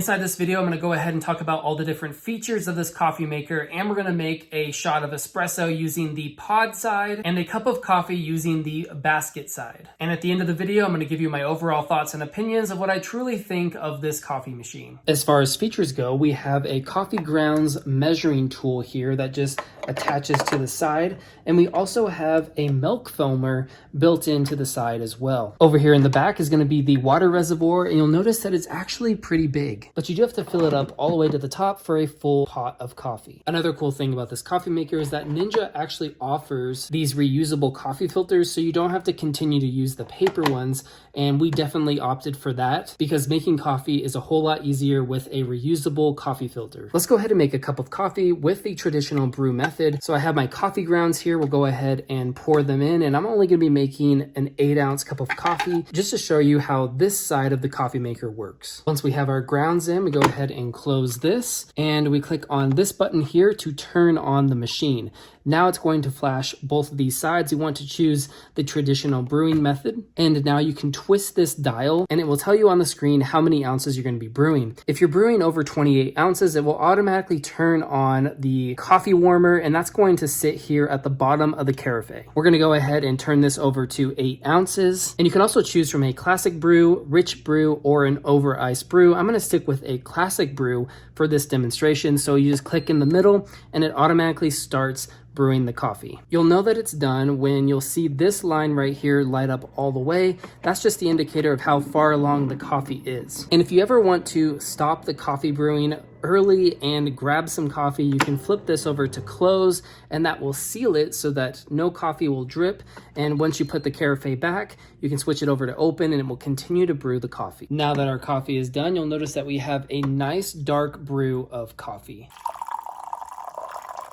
Inside this video, I'm going to go ahead and talk about all the different features of this coffee maker, and we're going to make a shot of espresso using the pod side and a cup of coffee using the basket side. And at the end of the video, I'm going to give you my overall thoughts and opinions of what I truly think of this coffee machine. As far as features go, we have a coffee grounds measuring tool here that just attaches to the side, and we also have a milk foamer built into the side as well. Over here in the back is going to be the water reservoir, and you'll notice that it's actually pretty big, but you do have to fill it up all the way to the top for a full pot of coffee. Another cool thing about this coffee maker is that Ninja actually offers these reusable coffee filters, so you don't have to continue to use the paper ones, and we definitely opted for that because making coffee is a whole lot easier with a reusable coffee filter. Let's go ahead and make a cup of coffee with the traditional brew method. So I have my coffee grounds here. We'll go ahead and pour them in, and I'm only going to be making an 8-ounce cup of coffee just to show you how this side of the coffee maker works. Once we have our grounds in, we go ahead and close this, and we click on this button here to turn on the machine. Now it's going to flash both of these sides. You want to choose the traditional brewing method, and now you can twist this dial and it will tell you on the screen how many ounces you're going to be brewing. If you're brewing over 28 ounces, it will automatically turn on the coffee warmer, and that's going to sit here at the bottom of the carafe. We're going to go ahead and turn this over to 8 ounces, and you can also choose from a classic brew, rich brew, or an over ice brew. I'm going to stick with a classic brew for this demonstration, so you just click in the middle and it automatically starts brewing the coffee. You'll know that it's done when you'll see this line right here light up all the way. That's just the indicator of how far along the coffee is. And if you ever want to stop the coffee brewing early and grab some coffee, you can flip this over to close, and that will seal it so that no coffee will drip. And once you put the carafe back, you can switch it over to open and it will continue to brew the coffee. Now that our coffee is done, you'll notice that we have a nice dark brew of coffee.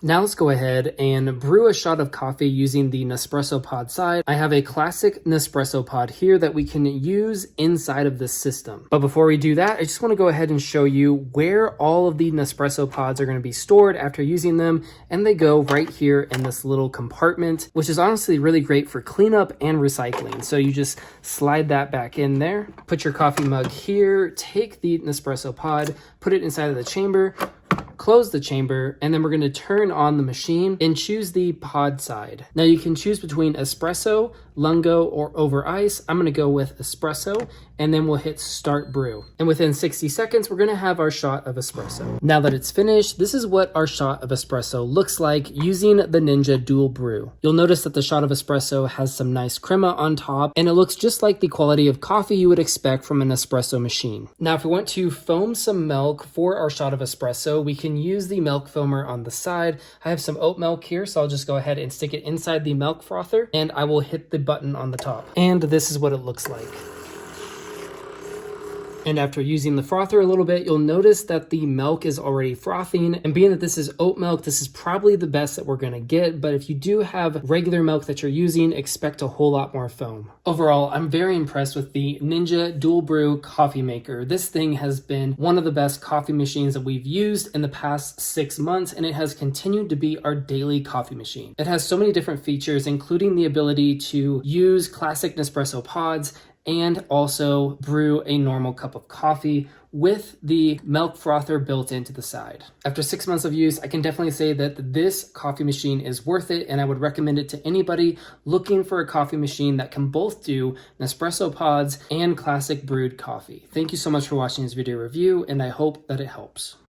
Now let's go ahead and brew a shot of coffee using the Nespresso pod side. I have a classic Nespresso pod here that we can use inside of this system. But before we do that, I just want to go ahead and show you where all of the Nespresso pods are going to be stored after using them. And they go right here in this little compartment, which is honestly really great for cleanup and recycling. So you just slide that back in there, put your coffee mug here, take the Nespresso pod, put it inside of the chamber, close the chamber, and then we're going to turn on the machine and choose the pod side. Now you can choose between espresso, lungo, or over ice. I'm going to go with espresso, and then we'll hit start brew. And within 60 seconds, we're going to have our shot of espresso. Now that it's finished, this is what our shot of espresso looks like using the Ninja Dual Brew. You'll notice that the shot of espresso has some nice crema on top, and it looks just like the quality of coffee you would expect from an espresso machine. Now, if we want to foam some milk for our shot of espresso, we can use the milk foamer on the side. I have some oat milk here, so I'll just go ahead and stick it inside the milk frother, and I will hit the button on the top. And this is what it looks like. And after using the frother a little bit, you'll notice that the milk is already frothing. And being that this is oat milk, this is probably the best that we're going to get. But if you do have regular milk that you're using, expect a whole lot more foam. Overall, I'm very impressed with the Ninja Dual Brew coffee maker. This thing has been one of the best coffee machines that we've used in the past 6 months, and it has continued to be our daily coffee machine. It has so many different features, including the ability to use classic Nespresso pods and also brew a normal cup of coffee with the milk frother built into the side. After 6 months of use, I can definitely say that this coffee machine is worth it, and I would recommend it to anybody looking for a coffee machine that can both do Nespresso pods and classic brewed coffee. Thank you so much for watching this video review, and I hope that it helps.